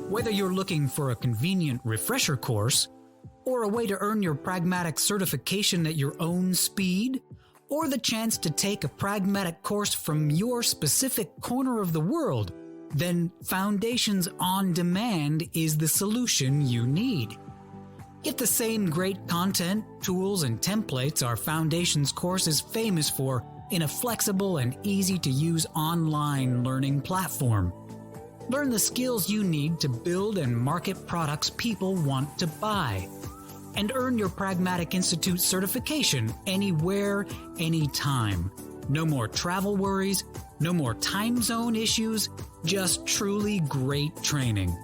Whether you're looking for a convenient refresher course, or a way to earn your pragmatic certification at your own speed, or the chance to take a pragmatic course from your specific corner of the world, then Foundations on Demand is the solution you need. Get the same great content, tools, and templates our Foundations course is famous for in a flexible and easy-to-use online learning platform. Learn the skills you need to build and market products people want to buy. And earn your Pragmatic Institute certification anywhere, anytime. No more travel worries, no more time zone issues, just truly great training.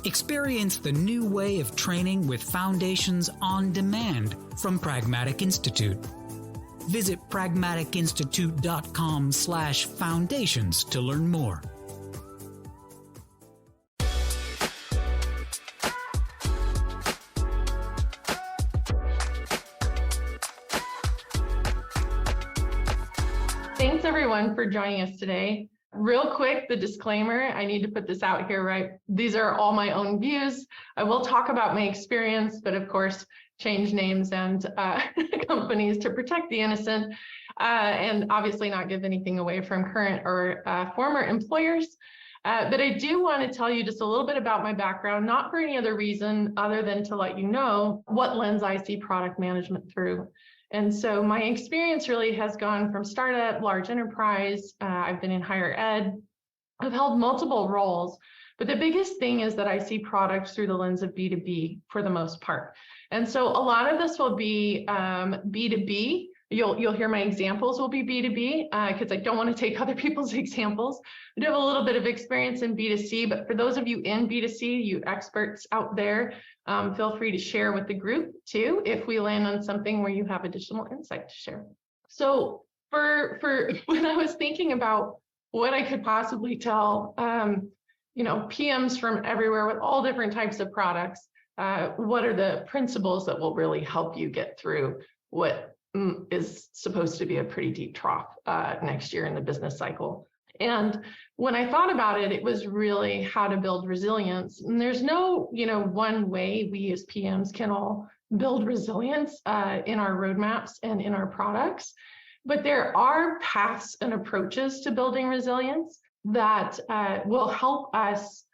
Experience the new way of training with Foundations on Demand from Pragmatic Institute. Visit pragmaticinstitute.com/foundations to learn more. Thanks everyone for joining us today. Real quick, the disclaimer, I need to put this out here, right? These are all my own views. I will talk about my experience, but of course, change names and companies to protect the innocent, and obviously not give anything away from current or former employers. But I do want to tell you just a little bit about my background, not for any other reason other than to let you know what lens I see product management through. And so my experience really has gone from startup, large enterprise, I've been in higher ed, I've held multiple roles, but the biggest thing is that I see products through the lens of B2B for the most part. And so a lot of this will be B2B. You'll hear my examples will be B2B because I don't want to take other people's examples. I do have a little bit of experience in B2C, but for those of you in B2C, you experts out there, feel free to share with the group too, if we land on something where you have additional insight to share. So for when I was thinking about what I could possibly tell, PMs from everywhere with all different types of products, what are the principles that will really help you get through what is supposed to be a pretty deep trough next year in the business cycle. And when I thought about it, it was really how to build resilience. And there's no, one way we as PMs can all build resilience in our roadmaps and in our products. But there are paths and approaches to building resilience that will help us,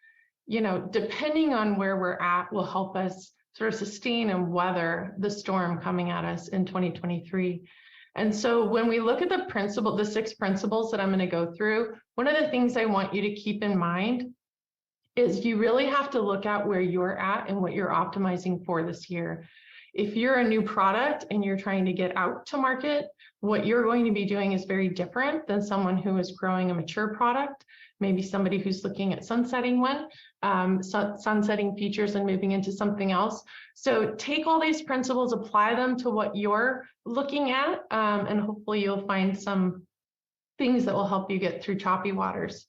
depending on where we're at, will help us sort of sustain and weather the storm coming at us in 2023. And so when we look at the 6 principles that I'm going to go through, one of the things I want you to keep in mind is you really have to look at where you're at and what you're optimizing for this year. If you're a new product and you're trying to get out to market, what you're going to be doing is very different than someone who is growing a mature product, maybe somebody who's looking at sunsetting sunsetting features and moving into something else. So take all these principles, apply them to what you're looking at, and hopefully you'll find some things that will help you get through choppy waters.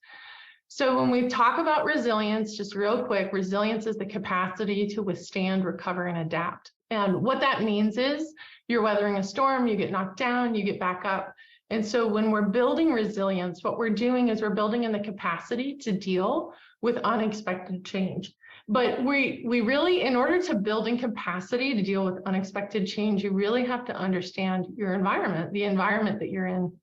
So when we talk about resilience, just real quick, resilience is the capacity to withstand, recover, and adapt. And what that means is you're weathering a storm, you get knocked down, you get back up. And so when we're building resilience, what we're doing is we're building in the capacity to deal with unexpected change. But we really, in order to build in capacity to deal with unexpected change, you really have to understand your environment, the environment that you're in.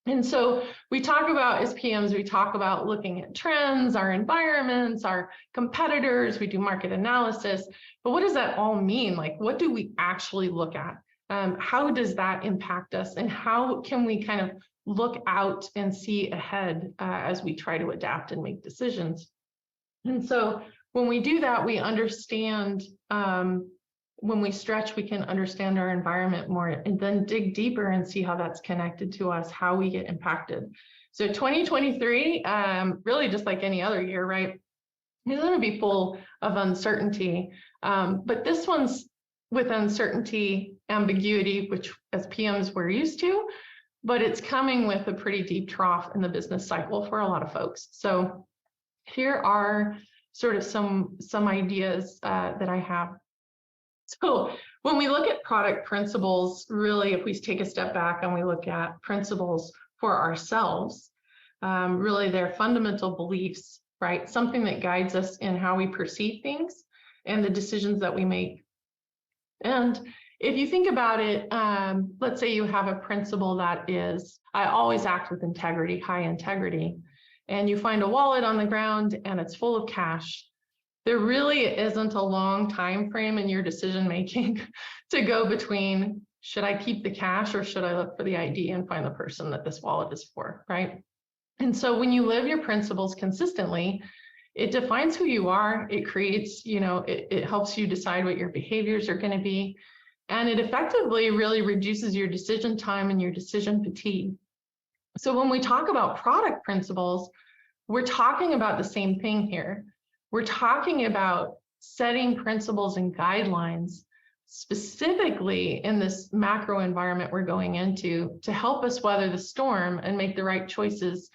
And so we talk about, as PMs, we talk about looking at trends, our environments, our competitors, we do market analysis, but what does that all mean? Like, what do we actually look at? How does that impact us? And how can we kind of look out and see ahead as we try to adapt and make decisions? And so when we do that, we understand, when we stretch, we can understand our environment more and then dig deeper and see how that's connected to us, how we get impacted. So 2023, really just like any other year, right? It's going to be full of uncertainty, but this one's with uncertainty, ambiguity, which as PMs we're used to, but it's coming with a pretty deep trough in the business cycle for a lot of folks. So here are sort of some ideas that I have. So when we look at product principles, really, if we take a step back and we look at principles for ourselves, really they're fundamental beliefs right? Something that guides us in how we perceive things and the decisions that we make. And if you think about it, let's say you have a principle that is, I always act with integrity, high integrity, and you find a wallet on the ground and it's full of cash. There really isn't a long time frame in your decision making to go between, should I keep the cash or should I look for the ID and find the person that this wallet is for, right? And so when you live your principles consistently, it defines who you are. It creates, it helps you decide what your behaviors are going to be. And it effectively really reduces your decision time and your decision fatigue. So when we talk about product principles, we're talking about the same thing here. We're talking about setting principles and guidelines specifically in this macro environment we're going into to help us weather the storm and make the right choices,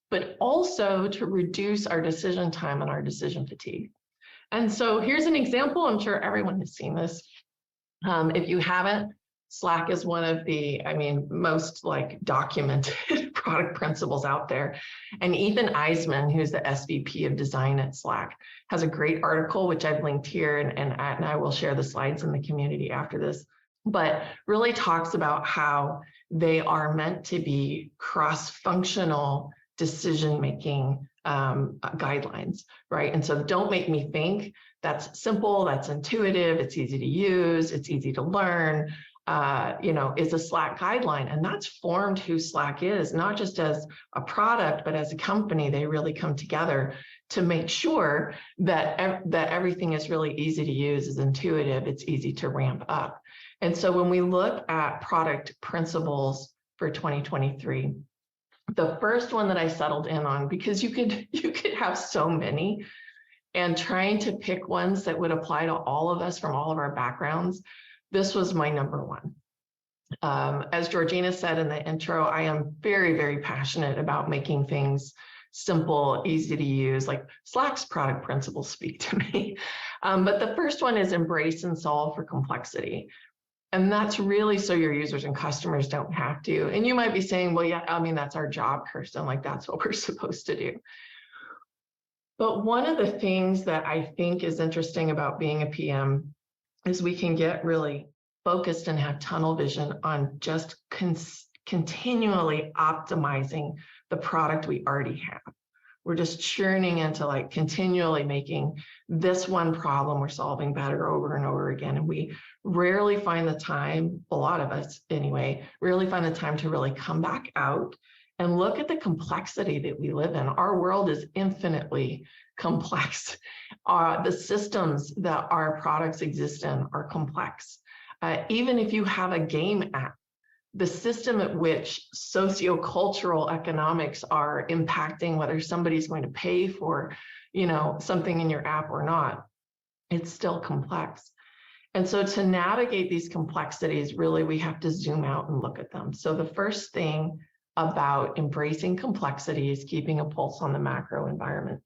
but also to reduce our decision time and our decision fatigue. And so here's an example. I'm sure everyone has seen this. If you haven't, Slack is one of the, most documented product principles out there. And Ethan Eisman, who's the SVP of design at Slack, has a great article, which I've linked here, and I will share the slides in the community after this, but really talks about how they are meant to be cross-functional decision-making guidelines, right? And so don't make me think. That's simple, that's intuitive, it's easy to use, it's easy to learn, is a Slack guideline. And that's formed who Slack is, not just as a product, but as a company. They really come together to make sure that everything is really easy to use, is intuitive, it's easy to ramp up. And so when we look at product principles for 2023, the first one that I settled in on, because you could have so many, and trying to pick ones that would apply to all of us from all of our backgrounds, this was my number one. As Georgina said in the intro, I am very, very passionate about making things simple, easy to use. Like Slack's product principles speak to me. But the first one is embrace and solve for complexity. And that's really so your users and customers don't have to. And you might be saying, well, yeah, that's our job, Kirsten, like that's what we're supposed to do. But one of the things that I think is interesting about being a PM is we can get really focused and have tunnel vision on just continually optimizing the product we already have. We're just churning into continually making this one problem we're solving better over and over again. And we rarely find the time, a lot of us anyway, rarely find the time to really come back out and look at the complexity that we live in. Our world is infinitely complex. The systems that our products exist in are complex. Even if you have a game app, the system at which sociocultural economics are impacting whether somebody's going to pay for, something in your app or not, it's still complex. And so to navigate these complexities, really, we have to zoom out and look at them. So the first thing about embracing complexity is keeping a pulse on the macro environment.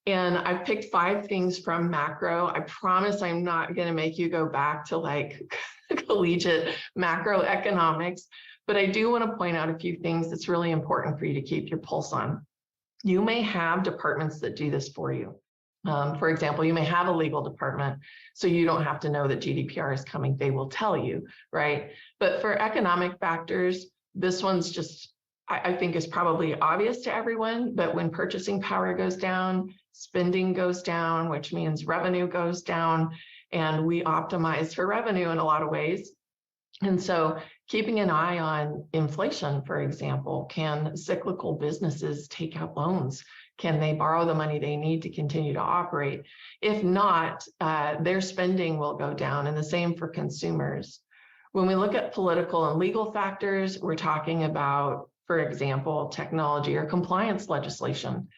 And I've picked 5 things from macro. I promise I'm not going to make you go back to collegiate macroeconomics, but I do want to point out a few things that's really important for you to keep your pulse on. You may have departments that do this for you. For example, you may have a legal department, so you don't have to know that GDPR is coming. They will tell you, right? But for economic factors, this one's just, I think, is probably obvious to everyone, but when purchasing power goes down, spending goes down, which means revenue goes down, and we optimize for revenue in a lot of ways. And so keeping an eye on inflation, for example, can cyclical businesses take out loans? Can they borrow the money they need to continue to operate? If not, their spending will go down, and the same for consumers. When we look at political and legal factors, we're talking about, for example, technology or compliance legislation.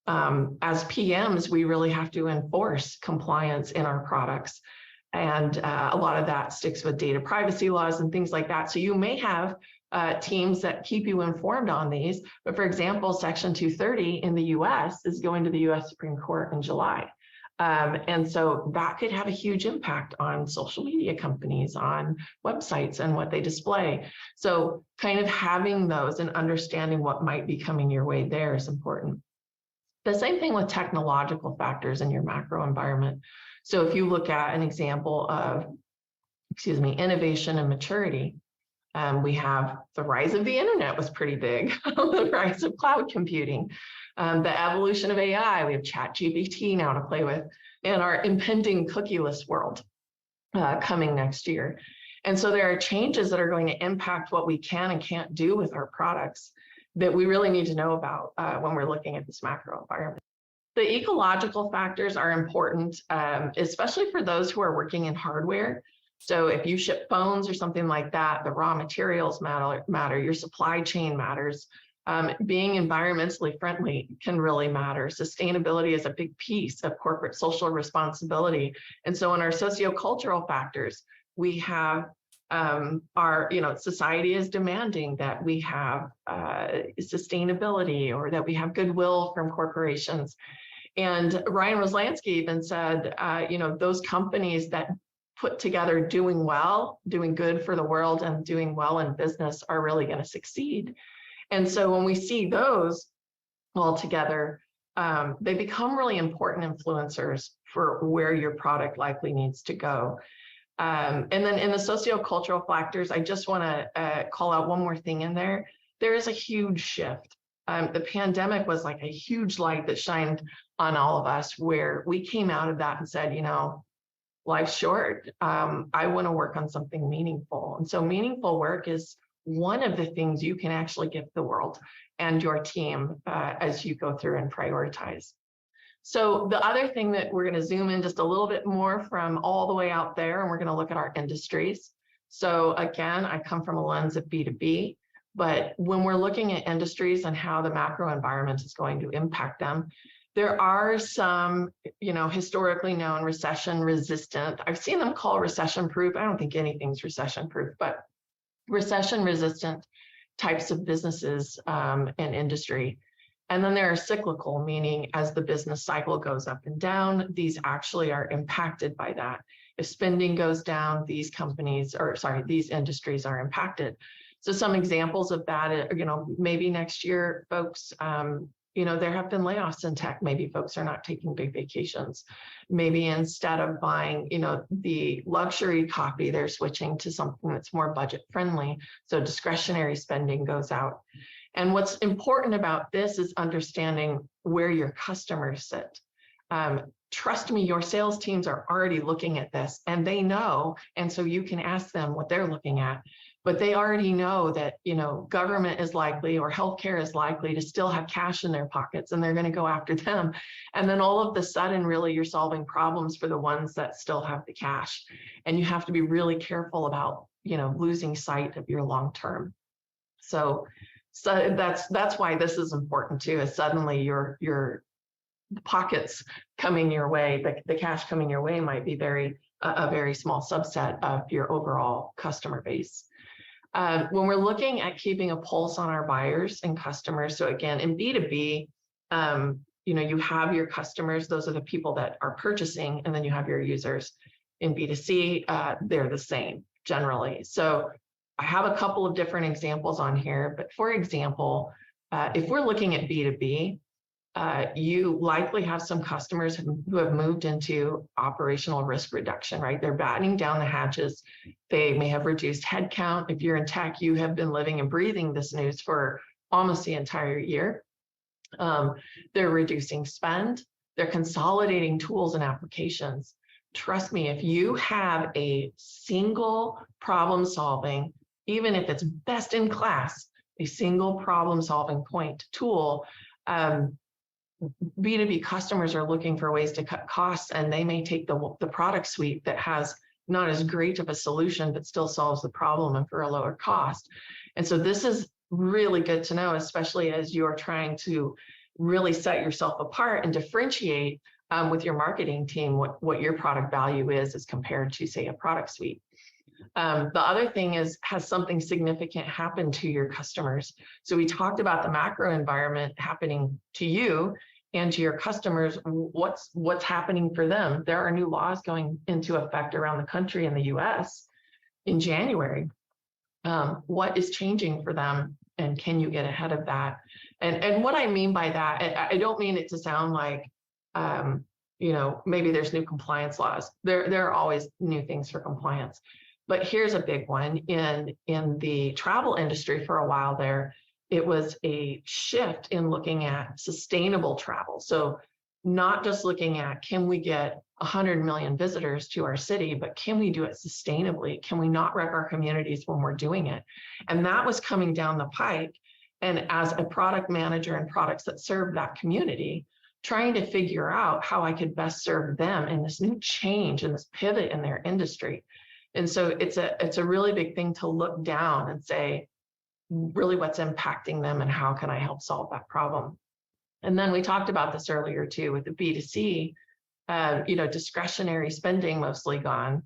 As PMs, we really have to enforce compliance in our products. And a lot of that sticks with data privacy laws and things like that. So you may have teams that keep you informed on these. But for example, Section 230 in the US is going to the US Supreme Court in July. And so that could have a huge impact on social media companies, on websites and what they display. So kind of having those and understanding what might be coming your way there is important. The same thing with technological factors in your macro environment. So if you look at an example of, innovation and maturity, we have the rise of the internet was pretty big, the rise of cloud computing, the evolution of AI. We have ChatGPT now to play with, and our impending cookieless world coming next year. And so there are changes that are going to impact what we can and can't do with our products that we really need to know about when we're looking at this macro environment. The ecological factors are important, especially for those who are working in hardware. So if you ship phones or something like that, the raw materials matter, your supply chain matters. Being environmentally friendly can really matter. Sustainability is a big piece of corporate social responsibility. And so in our sociocultural factors, we have society is demanding that we have sustainability, or that we have goodwill from corporations. And Ryan Roslansky even said, those companies that put together doing well, doing good for the world, and doing well in business are really going to succeed. And so when we see those all together, they become really important influencers for where your product likely needs to go. And then in the sociocultural factors, I just want to call out one more thing in there. There is a huge shift. The pandemic was like a huge light that shined on all of us, where we came out of that and said, life's short. I want to work on something meaningful. And so meaningful work is one of the things you can actually give the world and your team as you go through and prioritize. So the other thing that we're going to zoom in just a little bit more from all the way out there, and we're going to look at our industries. So again, I come from a lens of B2B, but when we're looking at industries and how the macro environment is going to impact them, there are some, historically known recession resistant. I've seen them called recession proof. I don't think anything's recession proof, but recession resistant types of businesses and industry. And then there are cyclical, meaning as the business cycle goes up and down, these actually are impacted by that. If spending goes down, these industries are impacted. So some examples of that, maybe next year, folks, there have been layoffs in tech. Maybe folks are not taking big vacations. Maybe instead of buying, the luxury copy, they're switching to something that's more budget friendly. So discretionary spending goes out. And what's important about this is understanding where your customers sit. Trust me, your sales teams are already looking at this and they know. And so you can ask them what they're looking at. But they already know that, government is likely, or healthcare is likely to still have cash in their pockets, and they're going to go after them. And then all of a sudden, really, you're solving problems for the ones that still have the cash. And you have to be really careful about, losing sight of your long term. So that's why this is important too, is suddenly your pockets coming your way, the cash coming your way might be a very small subset of your overall customer base. When we're looking at keeping a pulse on our buyers and customers, so again, in B2B, you have your customers, those are the people that are purchasing, and then you have your users. In B2C, they're the same generally. So I have a couple of different examples on here, but for example, if we're looking at B2B, you likely have some customers who have moved into operational risk reduction, right? They're battening down the hatches. They may have reduced headcount. If you're in tech, you have been living and breathing this news for almost the entire year. They're reducing spend. They're consolidating tools and applications. Trust me, if you have a single problem solving, even if it's best in class, a single problem solving point tool, B2B customers are looking for ways to cut costs, and they may take the product suite that has not as great of a solution, but still solves the problem and for a lower cost. And so this is really good to know, especially as you're trying to really set yourself apart and differentiate with your marketing team what your product value is as compared to, say, a product suite. The other thing is, has something significant happened to your customers? So we talked about the macro environment happening to you and to your customers. What's happening for them? There are new laws going into effect around the country in the US in January. What is changing for them and can you get ahead of that? And what I mean by that, I don't mean it to sound like, maybe there's new compliance laws. There are always new things for compliance. But here's a big one. In the travel industry for a while there, it was a shift in looking at sustainable travel. So not just looking at, can we get 100 million visitors to our city, but can we do it sustainably? Can we not wreck our communities when we're doing it? And that was coming down the pike. And as a product manager and products that serve that community, trying to figure out how I could best serve them in this new change and this pivot in their industry. And so it's a really big thing to look down and say, really what's impacting them and how can I help solve that problem? And then we talked about this earlier too with the B2C, discretionary spending mostly gone.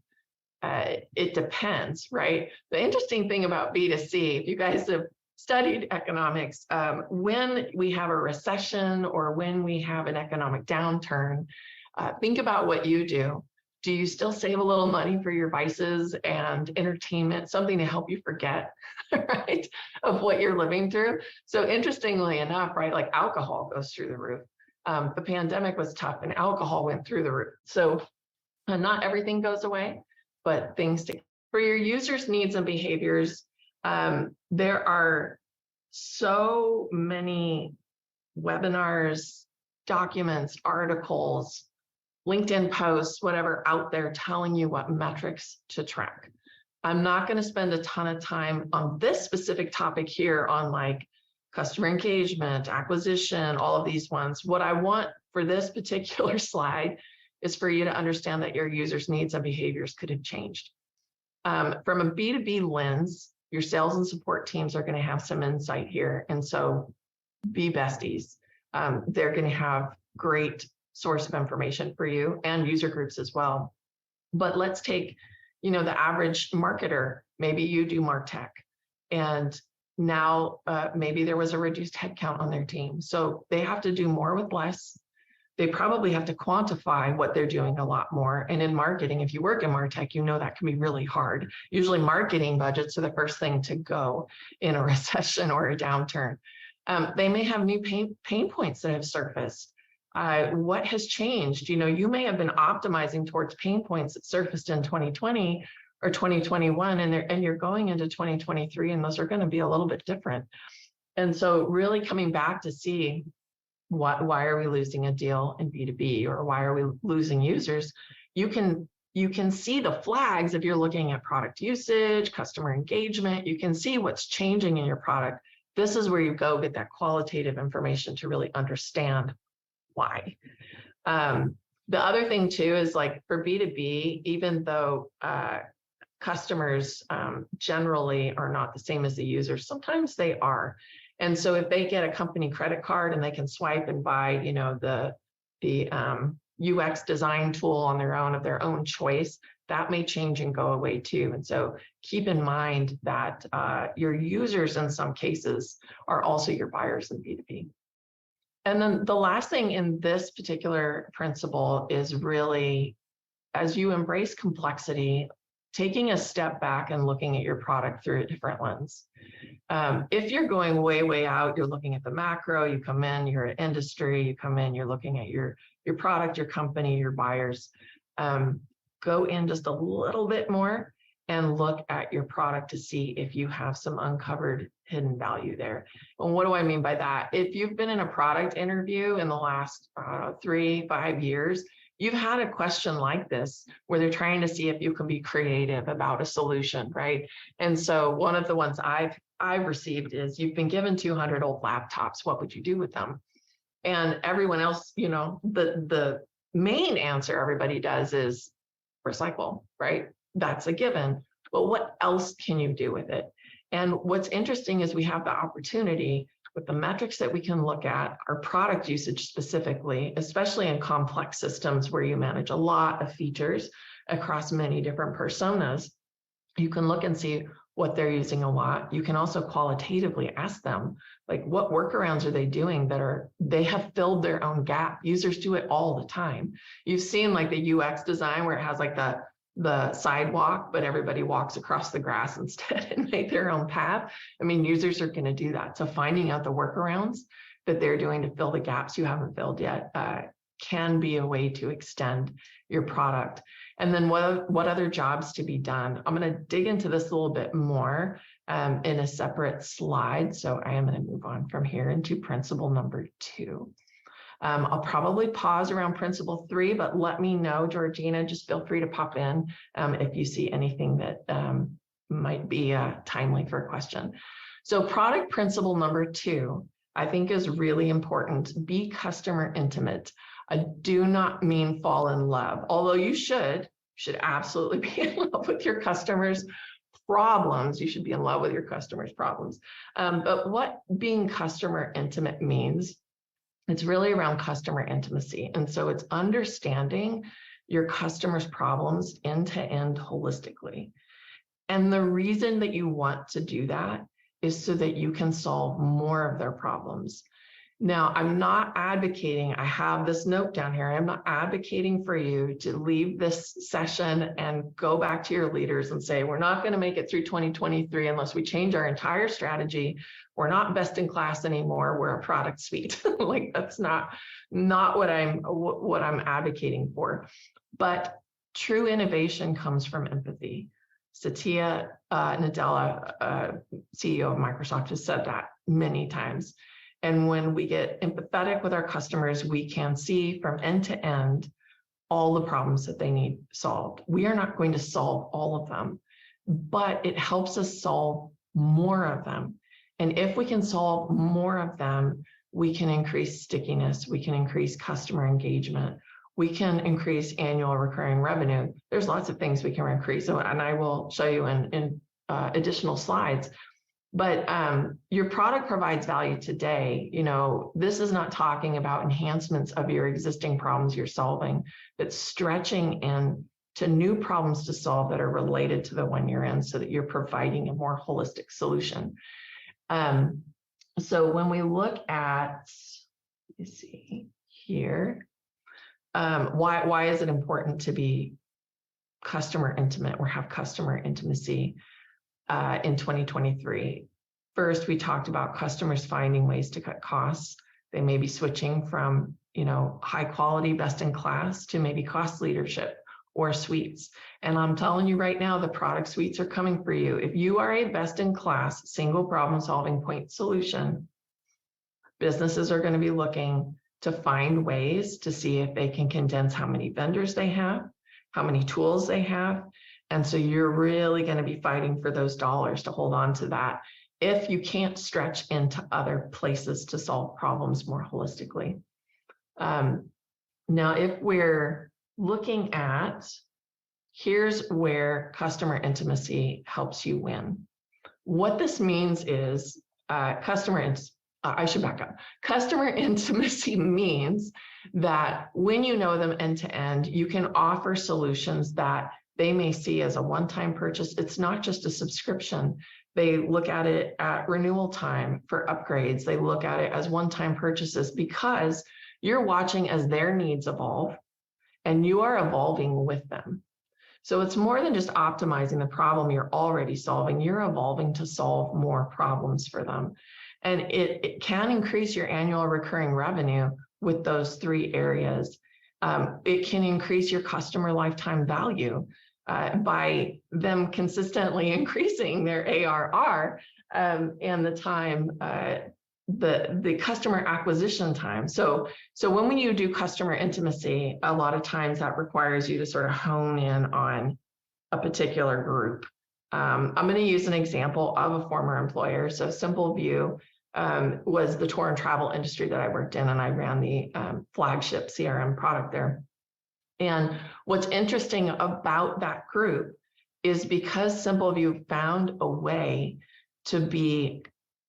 It depends, right? The interesting thing about B2C, if you guys have studied economics, when we have a recession or when we have an economic downturn, think about what you do. Do you still save a little money for your vices and entertainment, something to help you forget, right, of what you're living through? So interestingly enough, right, like alcohol goes through the roof. The pandemic was tough and alcohol went through the roof. So not everything goes away, but things do. For your users' needs and behaviors, there are so many webinars, documents, articles, LinkedIn posts, whatever out there telling you what metrics to track. I'm not going to spend a ton of time on this specific topic here on like customer engagement, acquisition, all of these ones. What I want for this particular slide is for you to understand that your users' needs and behaviors could have changed. From a B2B lens, your sales and support teams are going to have some insight here. And so be besties. They're going to have great source of information for you and user groups as well. But let's take, the average marketer. Maybe you do MarTech, and now maybe there was a reduced headcount on their team. So they have to do more with less. They probably have to quantify what they're doing a lot more. And in marketing, if you work in MarTech, that can be really hard. Usually marketing budgets are the first thing to go in a recession or a downturn. They may have new pain points that have surfaced. What has changed? You may have been optimizing towards pain points that surfaced in 2020 or 2021, and you're going into 2023, and those are going to be a little bit different. And so really coming back to see why are we losing a deal in B2B, or why are we losing users? You can see the flags if you're looking at product usage, customer engagement. You can see what's changing in your product. This is where you go get that qualitative information to really understand why. The other thing too is like for B2B, even though customers generally are not the same as the users, sometimes they are. And so if they get a company credit card and they can swipe and buy, the UX design tool on their own of their own choice, that may change and go away too. And so keep in mind that your users in some cases are also your buyers in B2B. And then the last thing in this particular principle is really, as you embrace complexity, taking a step back and looking at your product through a different lens. If you're going way, way out, you're looking at the macro, you come in, you're an industry, you come in, you're looking at your product, your company, your buyers. Go in just a little bit more and look at your product to see if you have some uncovered hidden value there. And what do I mean by that? If you've been in a product interview in the last 3-5 years, you've had a question like this where they're trying to see if you can be creative about a solution, right? And so one of the ones I've received is, you've been given 200 old laptops, what would you do with them? And everyone else, the main answer everybody does is recycle, right? That's a given. But what else can you do with it? And what's interesting is we have the opportunity with the metrics that we can look at, our product usage specifically, especially in complex systems where you manage a lot of features across many different personas. You can look and see what they're using a lot. You can also qualitatively ask them, like, what workarounds are they doing they have filled their own gap? Users do it all the time. You've seen like the UX design where it has like the the sidewalk, but everybody walks across the grass instead and make their own path. I mean, users are going to do that. So finding out the workarounds that they're doing to fill the gaps you haven't filled yet can be a way to extend your product. And then what other jobs to be done? I'm going to dig into this a little bit more in a separate slide. So I am going to move on from here into principle number 2. I'll probably pause around principle 3, but let me know, Georgina, just feel free to pop in if you see anything that might be timely for a question. So product principle number 2, I think is really important. Be customer intimate. I do not mean fall in love, although you should absolutely be in love with your customers' problems. You should be in love with your customers' problems. But what being customer intimate means, it's really around customer intimacy. And so it's understanding your customers' problems end to end holistically. And the reason that you want to do that is so that you can solve more of their problems. Now, I'm not advocating, I have this note down here, I'm not advocating for you to leave this session and go back to your leaders and say, we're not going to make it through 2023 unless we change our entire strategy. We're not best in class anymore. We're a product suite. Like that's not what I'm advocating for. But true innovation comes from empathy. Satya Nadella, CEO of Microsoft, has said that many times. And when we get empathetic with our customers, we can see from end to end all the problems that they need solved. We are not going to solve all of them, but it helps us solve more of them. And if we can solve more of them, we can increase stickiness, we can increase customer engagement, we can increase annual recurring revenue. There's lots of things we can increase, and I will show you in additional slides. But your product provides value today. You know, this is not talking about enhancements of your existing problems you're solving, but stretching into new problems to solve that are related to the one you're in so that you're providing a more holistic solution. So when we look at, you see here, why is it important to be customer intimate or have customer intimacy in 2023? First, we talked about customers finding ways to cut costs. They may be switching from, high quality, best in class to maybe cost leadership or suites. And I'm telling you right now, the product suites are coming for you. If you are a best in class, single problem solving point solution, businesses are going to be looking to find ways to see if they can condense how many vendors they have, how many tools they have. And so you're really going to be fighting for those dollars to hold on to that if you can't stretch into other places to solve problems more holistically. Now, if we're looking at, here's where customer intimacy helps you win. What this means is I should back up. Customer intimacy means that when you know them end to end, you can offer solutions that they may see as a one-time purchase. It's not just a subscription. They look at it at renewal time for upgrades. They look at it as one-time purchases because you're watching as their needs evolve and you are evolving with them. So it's more than just optimizing the problem you're already solving. You're evolving to solve more problems for them. And it can increase your annual recurring revenue with those 3 areas. It can increase your customer lifetime value by them consistently increasing their ARR and the time, the customer acquisition time. So when you do customer intimacy, a lot of times that requires you to sort of hone in on a particular group. I'm going to use an example of a former employer. So Simpleview was the tour and travel industry that I worked in, and I ran the flagship CRM product there. And what's interesting about that group is because Simpleview found a way to be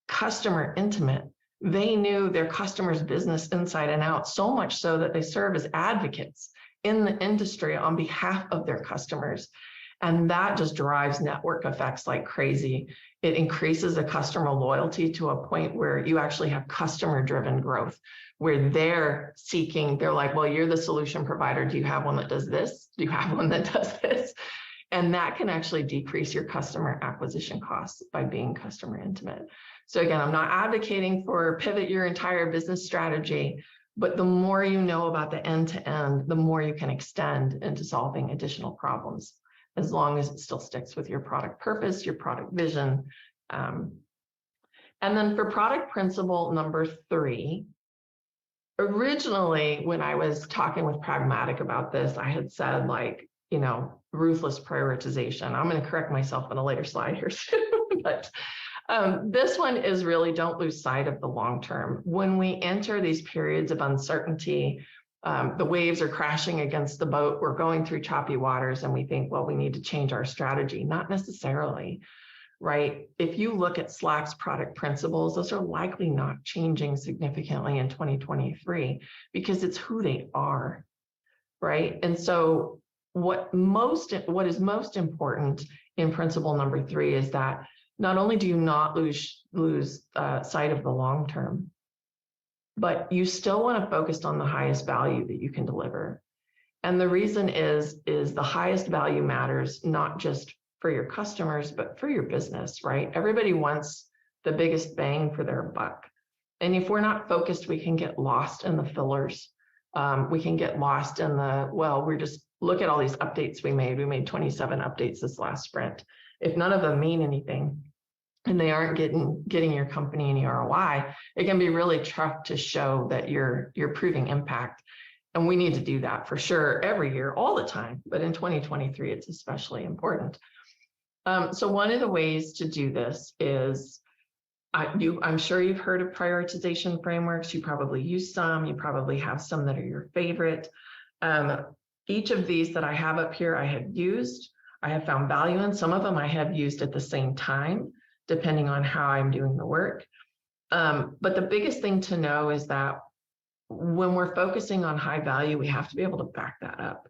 customer intimate, they knew their customers' business inside and out, so much so that they serve as advocates in the industry on behalf of their customers. And that just drives network effects like crazy. It increases the customer loyalty to a point where you actually have customer-driven growth, where they're like, well, you're the solution provider. Do you have one that does this? Do you have one that does this? And that can actually decrease your customer acquisition costs by being customer intimate. So again, I'm not advocating for pivot your entire business strategy, but the more you know about the end-to-end, the more you can extend into solving additional problems, as long as it still sticks with your product purpose, your product vision. And then for product principle number 3, originally, when I was talking with Pragmatic about this, I had said like, ruthless prioritization. I'm going to correct myself in a later slide here soon, but this one is really don't lose sight of the long term. When we enter these periods of uncertainty, the waves are crashing against the boat, we're going through choppy waters, and we think, well, we need to change our strategy. Not necessarily, right? If you look at Slack's product principles, those are likely not changing significantly in 2023 because it's who they are, right? And so what is most important in principle number 3 is that not only do you not lose sight of the long term, but you still want to focus on the highest value that you can deliver. And the reason is the highest value matters not just for your customers, but for your business, right? Everybody wants the biggest bang for their buck. And if we're not focused, we can get lost in the fillers. We can get lost in look at all these updates we made. We made 27 updates this last sprint. If none of them mean anything and they aren't getting your company any ROI, it can be really tough to show that you're proving impact. And we need to do that for sure every year, all the time. But in 2023, it's especially important. So one of the ways to do this is, I'm sure you've heard of prioritization frameworks. You probably use some. You probably have some that are your favorite. Each of these that I have up here, I have used. I have found value in. Some of them I have used at the same time, depending on how I'm doing the work. But the biggest thing to know is that when we're focusing on high value, we have to be able to back that up.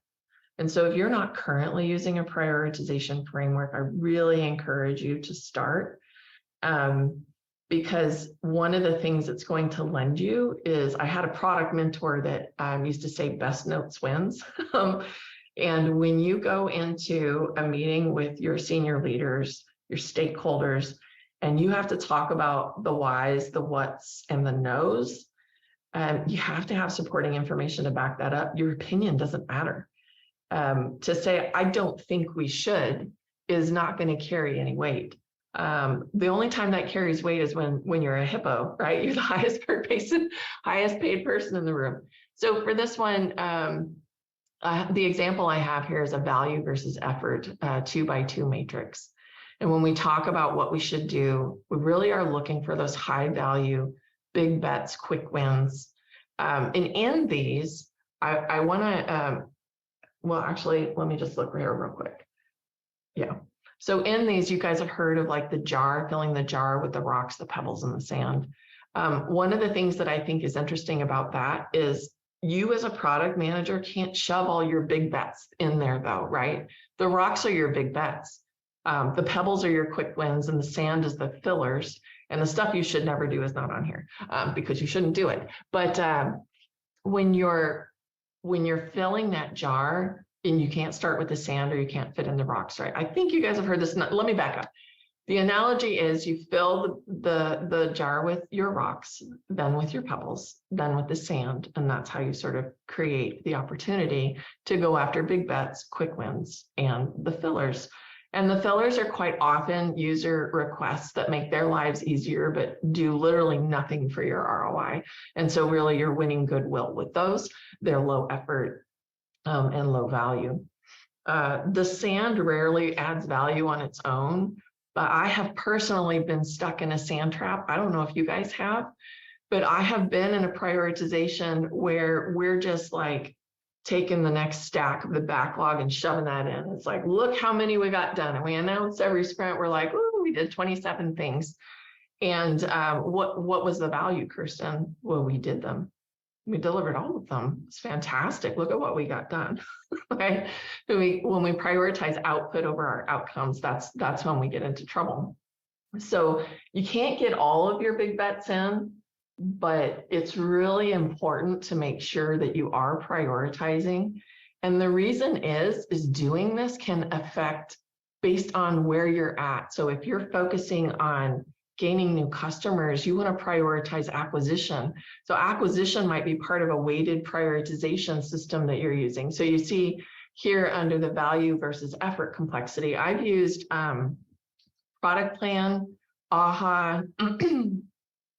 And so if you're not currently using a prioritization framework, I really encourage you to start. Because one of the things it's going to lend you is, I had a product mentor that used to say best notes wins. And when you go into a meeting with your senior leaders, your stakeholders, and you have to talk about the whys, the whats, and the nos, you have to have supporting information to back that up. Your opinion doesn't matter. To say, I don't think we should, is not going to carry any weight. The only time that carries weight is when you're a hippo, right? You're the highest paid person in the room. So for this one, the example I have here is a value versus effort 2x2 matrix. And when we talk about what we should do, we really are looking for those high value, big bets, quick wins. And in these, I want to, well, actually, let me just look here real quick. Yeah. So in these, you guys have heard of like the jar, filling the jar with the rocks, the pebbles, and the sand. One of the things that I think is interesting about that is you as a product manager can't shove all your big bets in there though, right? The rocks are your big bets. The pebbles are your quick wins, and the sand is the fillers. And the stuff you should never do is not on here because you shouldn't do it. But when you're filling that jar, and you can't start with the sand or you can't fit in the rocks, right? I think you guys have heard this. Let me back up. The analogy is you fill the jar with your rocks, then with your pebbles, then with the sand. And that's how you sort of create the opportunity to go after big bets, quick wins, and the fillers. And the fillers are quite often user requests that make their lives easier, but do literally nothing for your ROI. And so really you're winning goodwill with those. They're low effort and low value. The sand rarely adds value on its own, but I have personally been stuck in a sand trap. I don't know if you guys have, but I have been in a prioritization where we're just like taking the next stack of the backlog and shoving that in. It's like, look how many we got done. And we announce every sprint, we're like, oh, we did 27 things. And what was the value, Kirsten? Well, we did them. We delivered all of them. It's fantastic. Look at what we got done. Okay. When we prioritize output over our outcomes, that's when we get into trouble. So you can't get all of your big bets in, but it's really important to make sure that you are prioritizing. And the reason is doing this can affect based on where you're at. So if you're focusing on gaining new customers, you want to prioritize acquisition. So acquisition might be part of a weighted prioritization system that you're using. So you see here under the value versus effort complexity, I've used product plan, AHA. I'm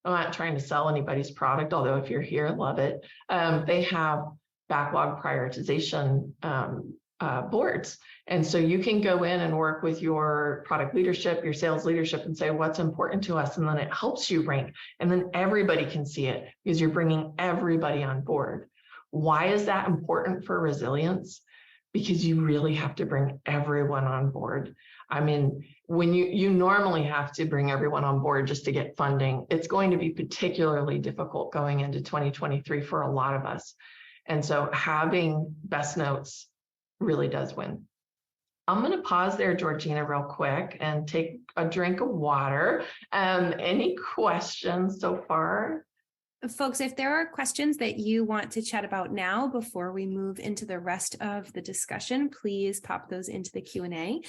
not trying to sell anybody's product, although if you're here, love it. They have backlog prioritization boards. And so you can go in and work with your product leadership, your sales leadership, and say what's important to us. And then it helps you rank. And then everybody can see it because you're bringing everybody on board. Why is that important for resilience? Because you really have to bring everyone on board. I mean, when you normally have to bring everyone on board just to get funding, it's going to be particularly difficult going into 2023 for a lot of us. And so having best notes really does win. I'm going to pause there, Georgina, real quick and take a drink of water. Any questions so far? Folks, if there are questions that you want to chat about now before we move into the rest of the discussion, please pop those into the Q&A.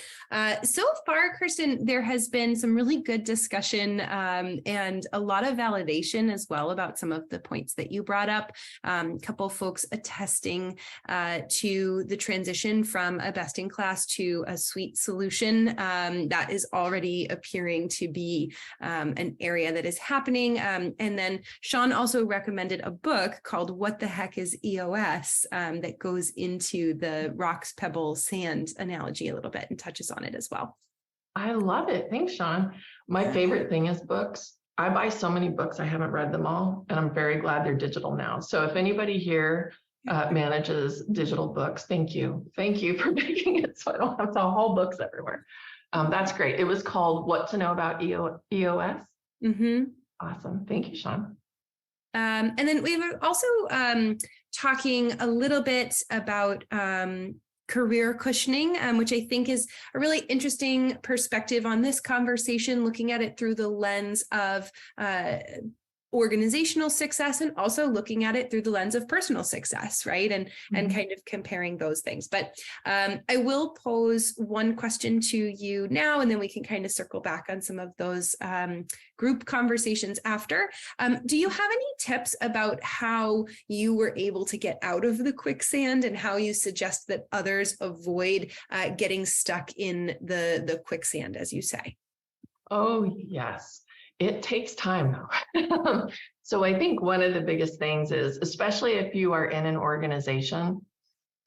So far, Kirsten, there has been some really good discussion and a lot of validation as well about some of the points that you brought up. A couple folks attesting to the transition from a best-in-class to a suite solution that is already appearing to be an area that is happening. And then Sean also recommended a book called What the Heck is EOS that goes into the rocks, pebbles, sand analogy a little bit and touches on it as well. I love it. Thanks, Sean. My favorite thing is books. I buy so many books, I haven't read them all, and I'm very glad they're digital now. So if anybody here manages digital books, thank you. Thank you for making it so I don't have to haul books everywhere. That's great. It was called What to Know About EOS. Mm-hmm. Awesome. Thank you, Sean. And then we were also talking a little bit about career cushioning, which I think is a really interesting perspective on this conversation, looking at it through the lens of organizational success and also looking at it through the lens of personal success, right? And kind of comparing those things. But I will pose one question to you now, and then we can kind of circle back on some of those group conversations after. Do you have any tips about how you were able to get out of the quicksand and how you suggest that others avoid getting stuck in the quicksand, as you say? Oh, yes. It takes time though. So I think one of the biggest things is, especially if you are in an organization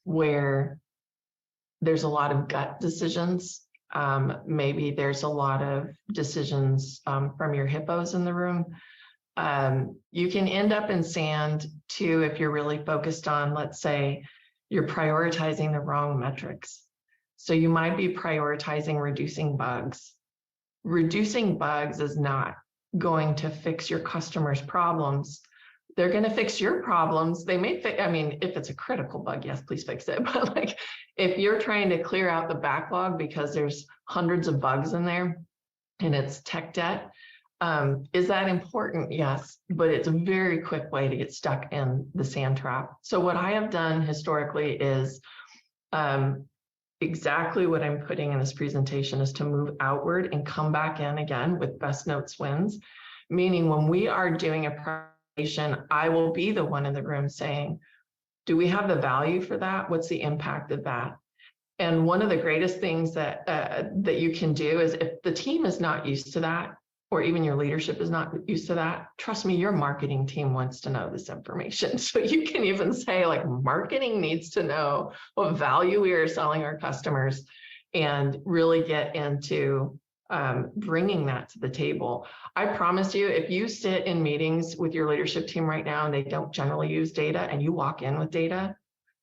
where there's a lot of gut decisions, maybe there's a lot of decisions from your hippos in the room. You can end up in sand too if you're really focused on, let's say, you're prioritizing the wrong metrics. So you might be prioritizing reducing bugs. Reducing bugs is not going to fix your customers' problems. They're going to fix your problems. They may fix, I mean, if it's a critical bug, yes, please fix it. But like if you're trying to clear out the backlog because there's hundreds of bugs in there and it's tech debt, is that important? Yes, but it's a very quick way to get stuck in the sand trap. So what I have done historically is exactly what I'm putting in this presentation is to move outward and come back in again with best notes wins, meaning when we are doing a presentation, I will be the one in the room saying, do we have the value for that? What's the impact of that? And one of the greatest things that that you can do is if the team is not used to that, or even your leadership is not used to that, trust me, your marketing team wants to know this information. So you can even say like marketing needs to know what value we are selling our customers and really get into bringing that to the table. I promise you, if you sit in meetings with your leadership team right now and they don't generally use data and you walk in with data,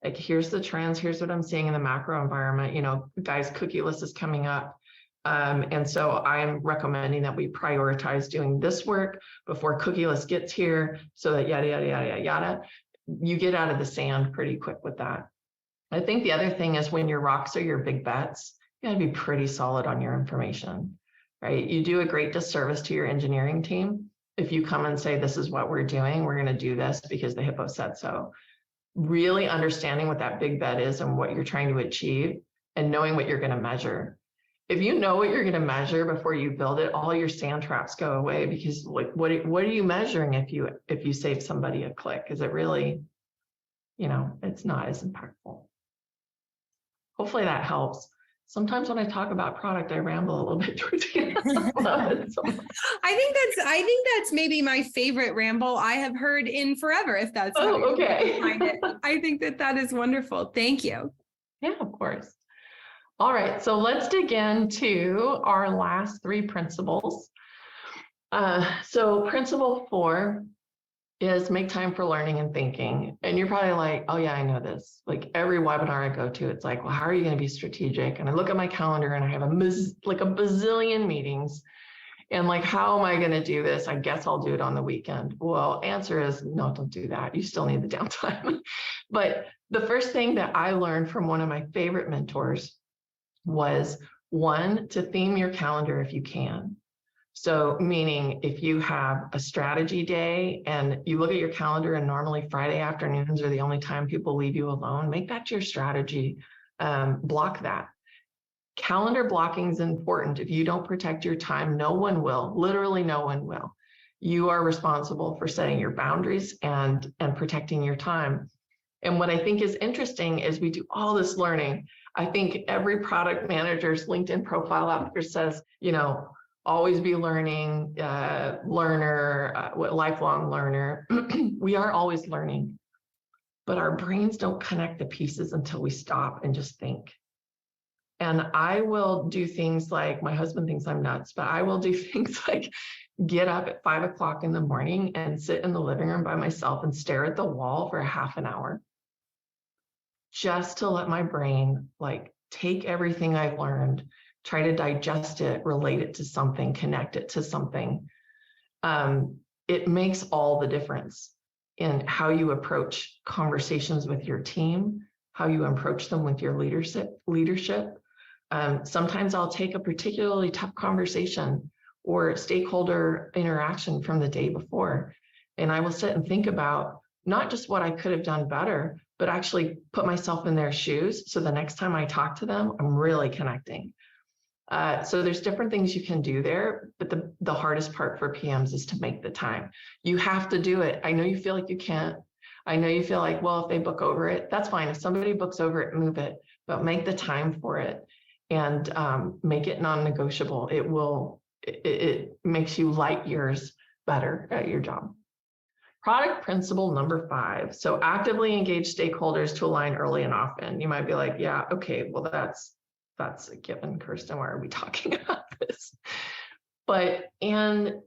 like here's the trends, here's what I'm seeing in the macro environment, you know, guys, cookie list is coming up. And so I'm recommending that we prioritize doing this work before cookie list gets here so that yada, yada, yada, yada. you get out of the sand pretty quick with that. I think the other thing is when your rocks are your big bets, you gotta be pretty solid on your information, right? You do a great disservice to your engineering team if you come and say, this is what we're doing, we're gonna do this because the HIPPO said so. Really understanding what that big bet is and what you're trying to achieve and knowing what you're gonna measure. If you know what you're gonna measure before you build it, all your sand traps go away, because like, what are you measuring if you save somebody a click? Is it really, it's not as impactful. Hopefully that helps. Sometimes when I talk about product, I ramble a little bit towards the end. I think that's maybe my favorite ramble I have heard in forever, if that's how you find it. I think that is wonderful. Thank you. Yeah, of course. All right, so let's dig into our last 3 principles. So principle 4 is make time for learning and thinking. And you're probably like, oh yeah, I know this. Like every webinar I go to, it's like, well, how are you going to be strategic? And I look at my calendar and I have a bazillion meetings. And like, how am I going to do this? I guess I'll do it on the weekend. Well, answer is no, don't do that. You still need the downtime. But the first thing that I learned from one of my favorite mentors was, 1, to theme your calendar if you can. So meaning if you have a strategy day and you look at your calendar and normally Friday afternoons are the only time people leave you alone, make that your strategy. Block that. Calendar blocking is important. If you don't protect your time, no one will. Literally no one will. You are responsible for setting your boundaries and protecting your time. And what I think is interesting is we do all this learning. I think every product manager's LinkedIn profile out there says, always be learning, learner, lifelong learner. We are always learning, but our brains don't connect the pieces until we stop and just think. And I will do things like, my husband thinks I'm nuts, but I will do things like get up at 5 o'clock in the morning and sit in the living room by myself and stare at the wall for a half an hour, just to let my brain take everything I've learned, try to digest it, relate it to something, connect it to something. It makes all the difference in how you approach conversations with your team, how you approach them with your leadership. Sometimes I'll take a particularly tough conversation or stakeholder interaction from the day before, and I will sit and think about not just what I could have done better, but actually put myself in their shoes. So the next time I talk to them, I'm really connecting. So there's different things you can do there, but the hardest part for PMs is to make the time. You have to do it. I know you feel like you can't. I know you feel like, well, if they book over it, that's fine. If somebody books over it, move it, but make the time for it and make it non-negotiable. It makes you light years better at your job. Product principle number 5. So actively engage stakeholders to align early and often. You might be like, yeah, okay, well, that's a given, Kirsten. Why are we talking about this? But in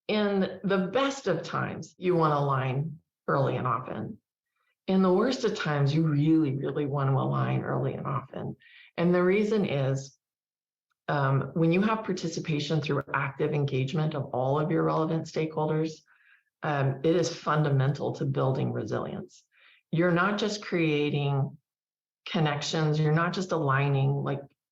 the best of times, you want to align early and often. In the worst of times, you really, really want to align early and often. And the reason is when you have participation through active engagement of all of your relevant stakeholders, it is fundamental to building resilience. You're not just creating connections, you're not just aligning,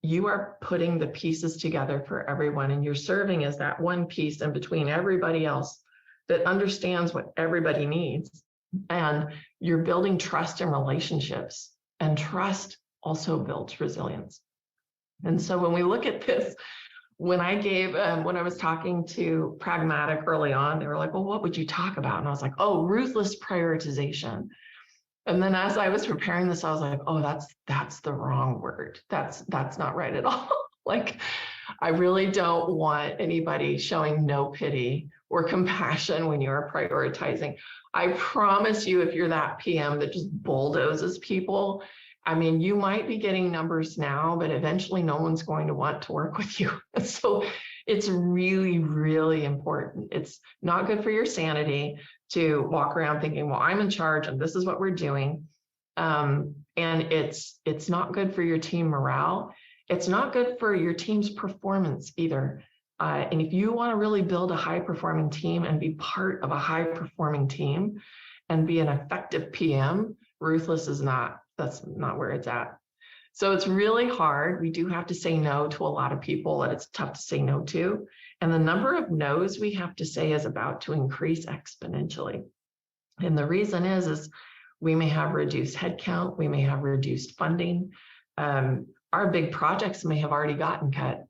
you are putting the pieces together for everyone, and you're serving as that one piece in between everybody else that understands what everybody needs. And you're building trust in relationships, and trust also builds resilience. And so when we look at this, when I was talking to Pragmatic early on, they were like, well, what would you talk about? And I was like, oh, ruthless prioritization. And then as I was preparing this, I was like, oh, that's the wrong word. That's not right at all. I really don't want anybody showing no pity or compassion when you're prioritizing. I promise you, if you're that PM that just bulldozes people, I mean, you might be getting numbers now, but eventually no one's going to want to work with you. So it's really, really important. It's not good for your sanity to walk around thinking, well, I'm in charge and this is what we're doing. And it's not good for your team morale. It's not good for your team's performance either. And if you want to really build a high performing team and be part of a high performing team, and be an effective PM, ruthless is not, that's not where it's at. So it's really hard. We do have to say no to a lot of people that it's tough to say no to. And the number of no's we have to say is about to increase exponentially. And the reason is we may have reduced headcount, we may have reduced funding. Our big projects may have already gotten cut.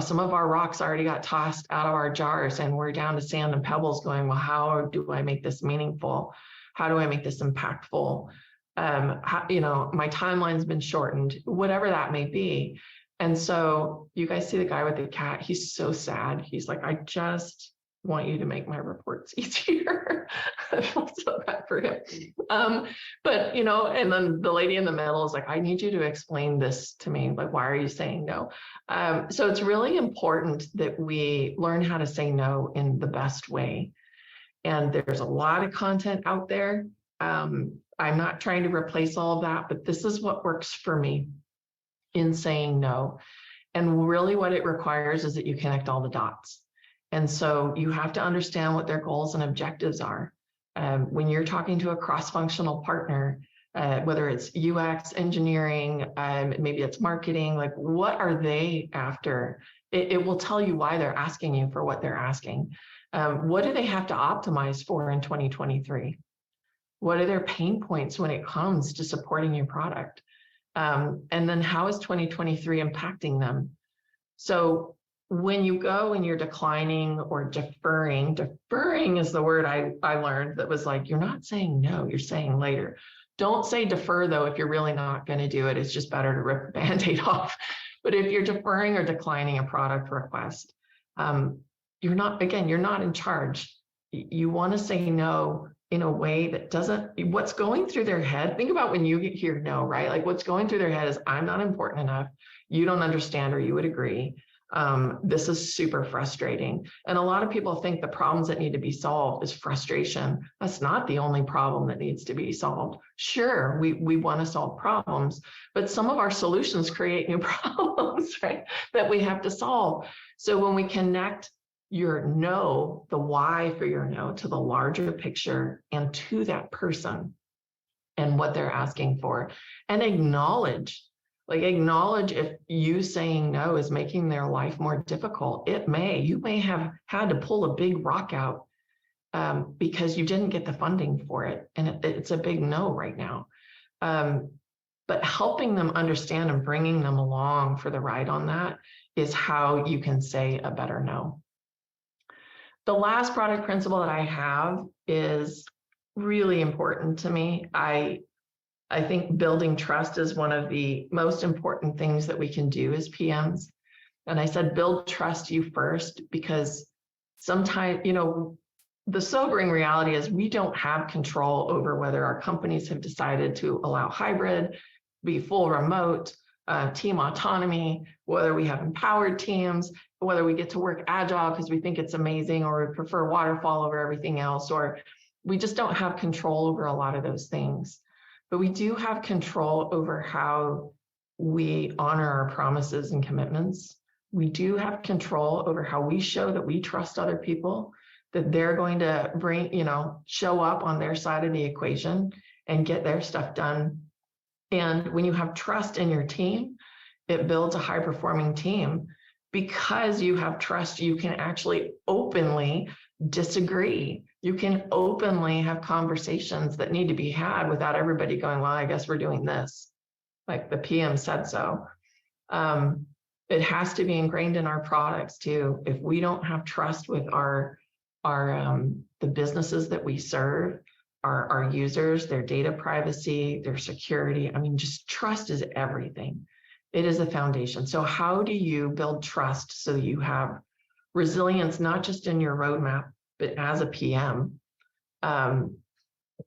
Some of our rocks already got tossed out of our jars and we're down to sand and pebbles going, well, how do I make this meaningful? How do I make this impactful? My timeline's been shortened, whatever that may be. And so you guys see the guy with the cat, he's so sad. He's like, I just want you to make my reports easier. I feel so bad for him. But, and then the lady in the middle is like, I need you to explain this to me. Like, why are you saying no? So it's really important that we learn how to say no in the best way. And there's a lot of content out there. I'm not trying to replace all of that, but this is what works for me in saying no. And really what it requires is that you connect all the dots. And so you have to understand what their goals and objectives are. When you're talking to a cross-functional partner, whether it's UX, engineering, maybe it's marketing, like what are they after? It will tell you why they're asking you for what they're asking. What do they have to optimize for in 2023? What are their pain points when it comes to supporting your product? And then how is 2023 impacting them? So when you go and you're declining or deferring is the word I learned that was like, you're not saying no, you're saying later. Don't say defer though, if you're really not going to do it. It's just better to rip the Band-Aid off. But if you're deferring or declining a product request, you're not in charge. You want to say no in a way that doesn't, what's going through their head, think about when you hear no, right? Like what's going through their head is, I'm not important enough, you don't understand, or you would agree. This is super frustrating. And a lot of people think the problems that need to be solved is frustration. That's not the only problem that needs to be solved. Sure, we want to solve problems, but some of our solutions create new problems, right? That we have to solve. So when we connect your no, the why for your no, to the larger picture and to that person and what they're asking for, and acknowledge if you saying no is making their life more difficult. You may have had to pull a big rock out because you didn't get the funding for it. And it's a big no right now. But helping them understand and bringing them along for the ride on that is how you can say a better no. The last product principle that I have is really important to me. I think building trust is one of the most important things that we can do as PMs. And I said, build trust you first, because sometimes, the sobering reality is we don't have control over whether our companies have decided to allow hybrid, be full remote, team autonomy, whether we have empowered teams, whether we get to work agile because we think it's amazing, or we prefer waterfall over everything else, or we just don't have control over a lot of those things. But we do have control over how we honor our promises and commitments. We do have control over how we show that we trust other people, that they're going to show up on their side of the equation and get their stuff done. And when you have trust in your team, it builds a high-performing team. Because you have trust, you can actually openly disagree. You can openly have conversations that need to be had without everybody going, well, I guess we're doing this. Like the PM said so. It has to be ingrained in our products too. If we don't have trust with the businesses that we serve, our users, their data privacy, their security, just trust is everything. It is a foundation. So how do you build trust so you have resilience, not just in your roadmap, but as a PM?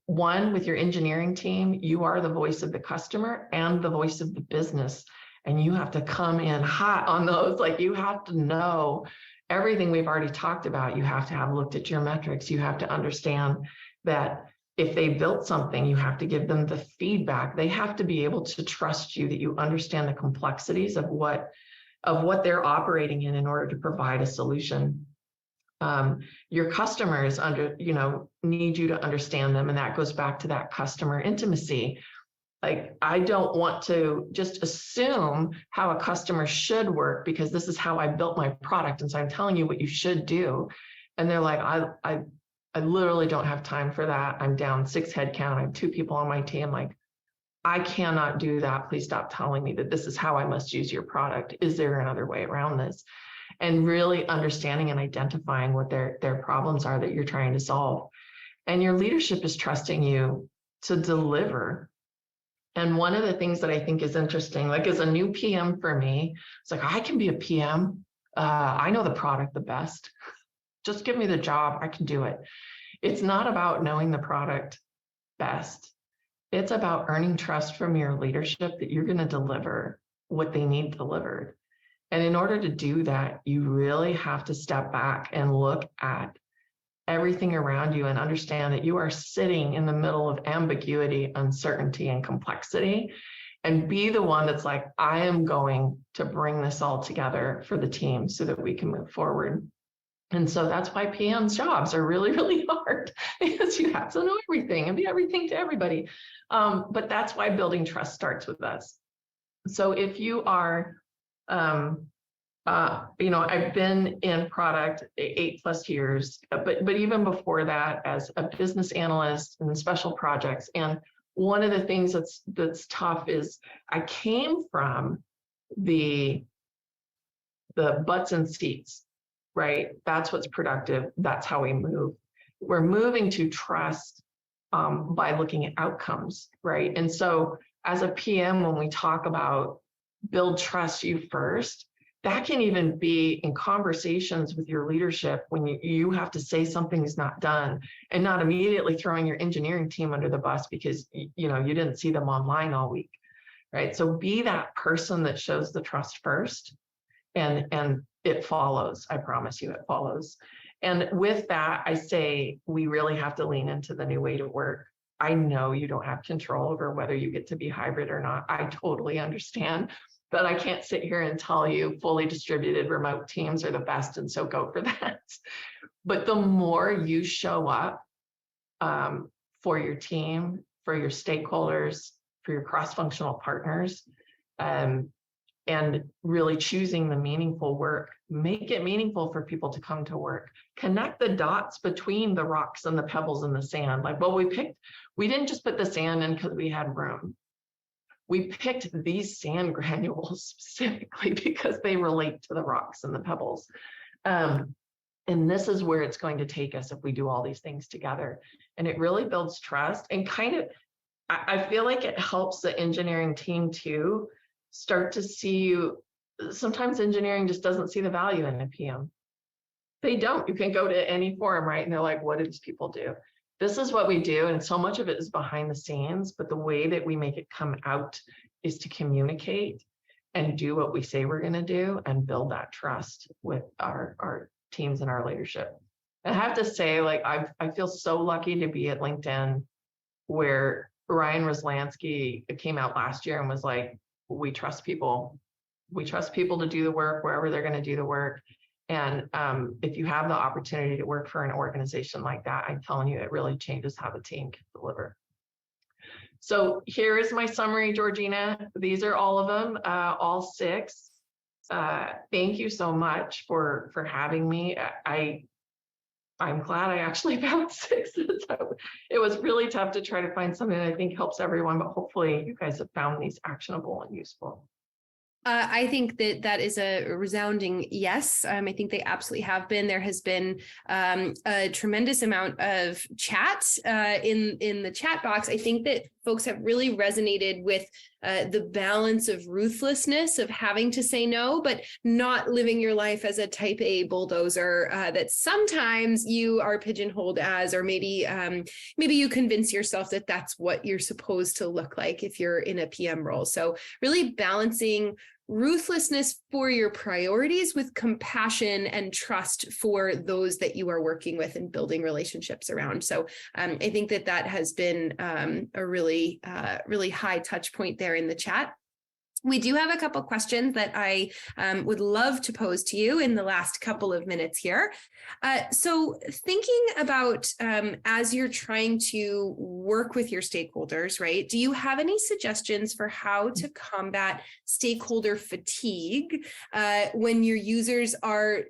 One, with your engineering team, you are the voice of the customer and the voice of the business. And you have to come in hot on those. Like you have to know everything we've already talked about. You have to have looked at your metrics. You have to understand that if they built something, you have to give them the feedback. They have to be able to trust you, that you understand the complexities of what they're operating in order to provide a solution. Your customers need you to understand them. And that goes back to that customer intimacy. Like, I don't want to just assume how a customer should work because this is how I built my product. And so I'm telling you what you should do. And they're like, I literally don't have time for that. I'm down 6 headcount. I have 2 people on my team. Like, I cannot do that. Please stop telling me that this is how I must use your product. Is there another way around this? And really understanding and identifying what their problems are that you're trying to solve. And your leadership is trusting you to deliver. And one of the things that I think is interesting, like as a new PM for me, it's like, I can be a PM. I know the product the best. Just give me the job. I can do it. It's not about knowing the product best. It's about earning trust from your leadership that you're going to deliver what they need delivered. And in order to do that, you really have to step back and look at everything around you and understand that you are sitting in the middle of ambiguity, uncertainty, and complexity, and be the one that's like, I am going to bring this all together for the team so that we can move forward. And so that's why PM's jobs are really, really hard, because you have to know everything and be everything to everybody. But that's why building trust starts with us. So if you are, I've been in product 8+ years, but even before that as a business analyst in special projects. And one of the things that's tough is I came from the butts and seats, right? That's what's productive. That's how we move. We're moving to trust by looking at outcomes, right? And so as a PM, when we talk about build trust you first, that can even be in conversations with your leadership when you have to say something is not done, and not immediately throwing your engineering team under the bus because you didn't see them online all week, right? So be that person that shows the trust first, and it follows. I promise you, it follows. And with that, I say we really have to lean into the new way to work. I know you don't have control over whether you get to be hybrid or not. I totally understand. But I can't sit here and tell you fully distributed remote teams are the best, and so go for that. But the more you show up for your team, for your stakeholders, for your cross-functional partners, and really choosing the meaningful work, make it meaningful for people to come to work. Connect the dots between the rocks and the pebbles and the sand. Like, well, we didn't just put the sand in because we had room. We picked these sand granules specifically because they relate to the rocks and the pebbles. And this is where it's going to take us if we do all these things together. And it really builds trust, and I feel like it helps the engineering team too start to see you. Sometimes engineering just doesn't see the value in a PM. They don't. You can go to any forum, right? And they're like, what do these people do? This is what we do. And so much of it is behind the scenes, but the way that we make it come out is to communicate and do what we say we're going to do and build that trust with our teams and our leadership. I have to say, like, I feel so lucky to be at LinkedIn, where Ryan Roslansky came out last year and was like, we trust people. We trust people to do the work wherever they're going to do the work. And if you have the opportunity to work for an organization like that, I'm telling you, it really changes how the team can deliver. So here is my summary, Georgina. These are all of them, all 6. Thank you so much for having me. I'm glad I actually found 6. It was really tough to try to find something that I think helps everyone, but hopefully you guys have found these actionable and useful. I think that is a resounding yes. I think they absolutely have been. There has been a tremendous amount of chat in the chat box. I think that folks have really resonated with the balance of ruthlessness of having to say no, but not living your life as a type A bulldozer that sometimes you are pigeonholed as, or maybe you convince yourself that that's what you're supposed to look like if you're in a PM role. So really balancing ruthlessness for your priorities with compassion and trust for those that you are working with and building relationships around. So I think that has been a really high touch point there in the chat. We do have a couple questions that I would love to pose to you in the last couple of minutes here. So thinking about as you're trying to work with your stakeholders, right? Do you have any suggestions for how to combat stakeholder fatigue when your users are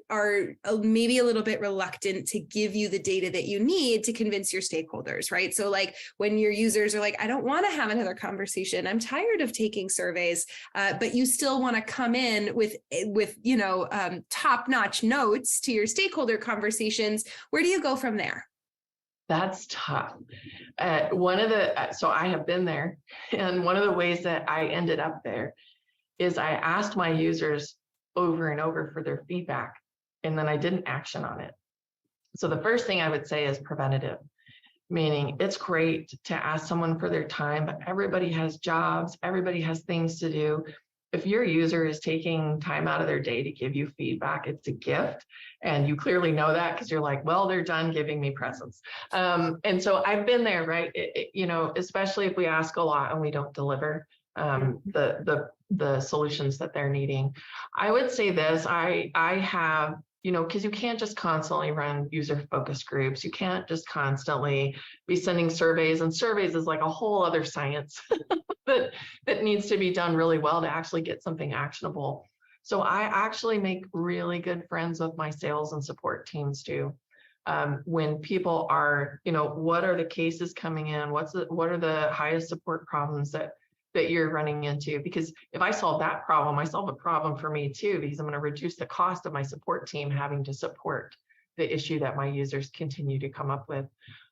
maybe a little bit reluctant to give you the data that you need to convince your stakeholders, right? So like when your users are like, I don't want to have another conversation. I'm tired of taking surveys. But you still want to come in with top-notch notes to your stakeholder conversations. Where do you go from there? That's tough. So I have been there, and one of the ways that I ended up there is I asked my users over and over for their feedback, and then I didn't action on it. So the first thing I would say is preventative. Meaning it's great to ask someone for their time, but everybody has jobs, everybody has things to do. If your user is taking time out of their day to give you feedback, it's a gift. And you clearly know that because you're like, well, they're done giving me presents. And so I've been there, right? Especially if we ask a lot and we don't deliver the solutions that they're needing. I would say this, I have, because you can't just constantly run user focus groups. You can't just constantly be sending surveys, and surveys is like a whole other science that needs to be done really well to actually get something actionable. So I actually make really good friends with my sales and support teams too. When people are, what are the cases coming in? What are the highest support problems that you're running into? Because if I solve that problem, I solve a problem for me too, because I'm going to reduce the cost of my support team having to support the issue that my users continue to come up with.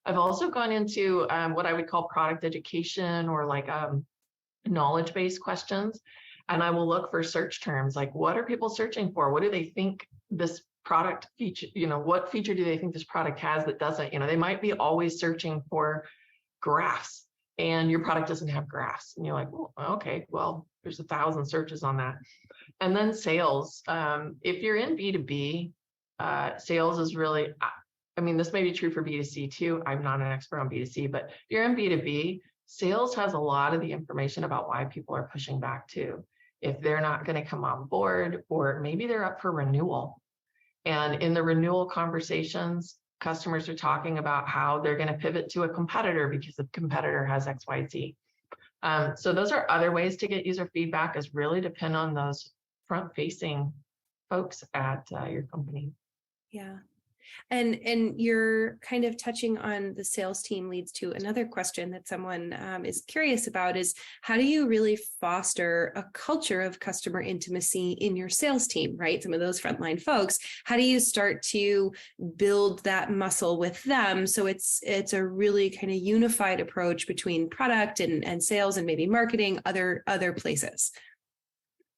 I've also gone into what I would call product education, or like knowledge-based questions. And I will look for search terms, like what are people searching for? What do they think this product feature, what feature do they think this product has that doesn't? They might be always searching for graphs, and your product doesn't have graphs. And you're like, well, okay, well, there's 1,000 searches on that. And then sales. If you're in B2B, sales is really, this may be true for B2C too. I'm not an expert on B2C, but if you're in B2B, sales has a lot of the information about why people are pushing back too. If they're not going to come on board, or maybe they're up for renewal. And in the renewal conversations, customers are talking about how they're going to pivot to a competitor because the competitor has X, Y, Z. So those are other ways to get user feedback, is really depend on those front-facing folks at your company. Yeah. And you're kind of touching on the sales team leads to another question that someone is curious about, is how do you really foster a culture of customer intimacy in your sales team, right? Some of those frontline folks, how do you start to build that muscle with them so it's a really kind of unified approach between product and sales and maybe marketing, other places?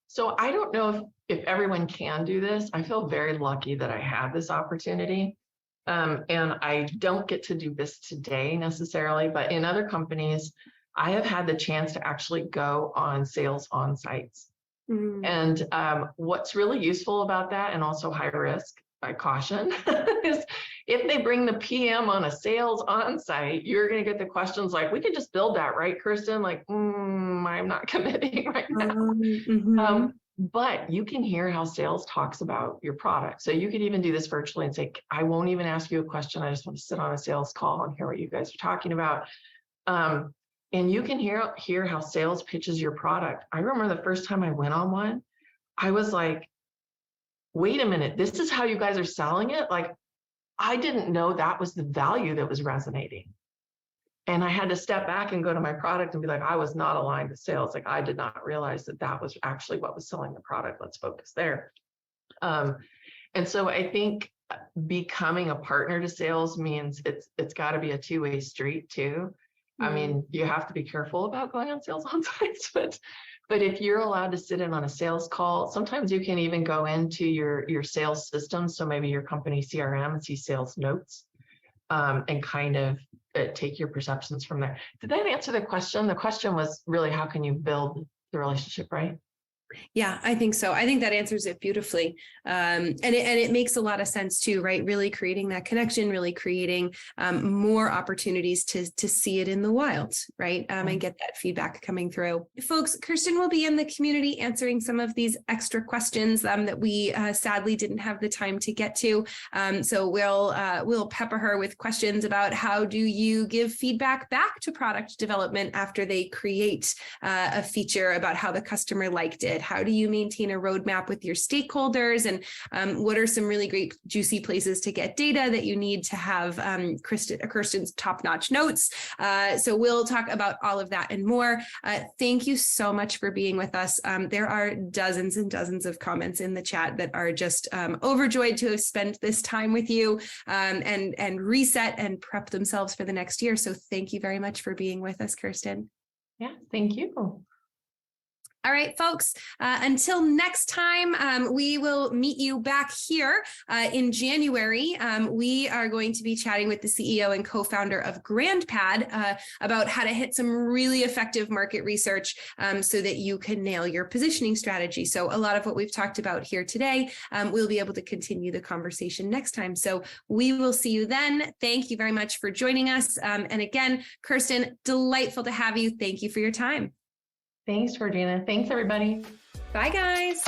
So I don't know if everyone can do this. I feel very lucky that I have this opportunity. And I don't get to do this today necessarily, but in other companies, I have had the chance to actually go on sales on-sites. Mm-hmm. And what's really useful about that, and also high risk, by caution, is if they bring the PM on a sales on-site, you're going to get the questions like, we could just build that, right, Kirsten? Like, I'm not committing right now. Mm-hmm. But you can hear how sales talks about your product. So you could even do this virtually and say, I won't even ask you a question. I just want to sit on a sales call and hear what you guys are talking about. And you can hear how sales pitches your product. I remember the first time I went on one, I was like, wait a minute, this is how you guys are selling it? Like, I didn't know that was the value that was resonating. And I had to step back and go to my product and be like, I was not aligned to sales. Like, I did not realize that was actually what was selling the product. Let's focus there. And so I think becoming a partner to sales means it's got to be a two-way street too. Mm-hmm. I mean, you have to be careful about going on sales on-sites, but if you're allowed to sit in on a sales call, sometimes you can even go into your sales system. So maybe your company CRM and see sales notes and kind of take your perceptions from there. Did that answer the question? The question was really, how can you build the relationship, right? Yeah, I think so. I think that answers it beautifully. And it makes a lot of sense too, right? Really creating that connection, really creating more opportunities to see it in the wild, right? And get that feedback coming through. Folks, Kirsten will be in the community answering some of these extra questions that we sadly didn't have the time to get to. So we'll pepper her with questions about how do you give feedback back to product development after they create a feature, about how the customer liked it. How do you maintain a roadmap with your stakeholders? And what are some really great juicy places to get data that you need to have Kirsten's top-notch notes? So we'll talk about all of that and more. Thank you so much for being with us. There are dozens and dozens of comments in the chat that are just overjoyed to have spent this time with you and reset and prep themselves for the next year. So thank you very much for being with us, Kirsten. Yeah, thank you. All right, folks, until next time, we will meet you back here in January. We are going to be chatting with the CEO and co-founder of GrandPad about how to hit some really effective market research so that you can nail your positioning strategy. So a lot of what we've talked about here today, we'll be able to continue the conversation next time. So we will see you then. Thank you very much for joining us. And again, Kirsten, delightful to have you. Thank you for your time. Thanks, Georgina. Thanks, everybody. Bye, guys.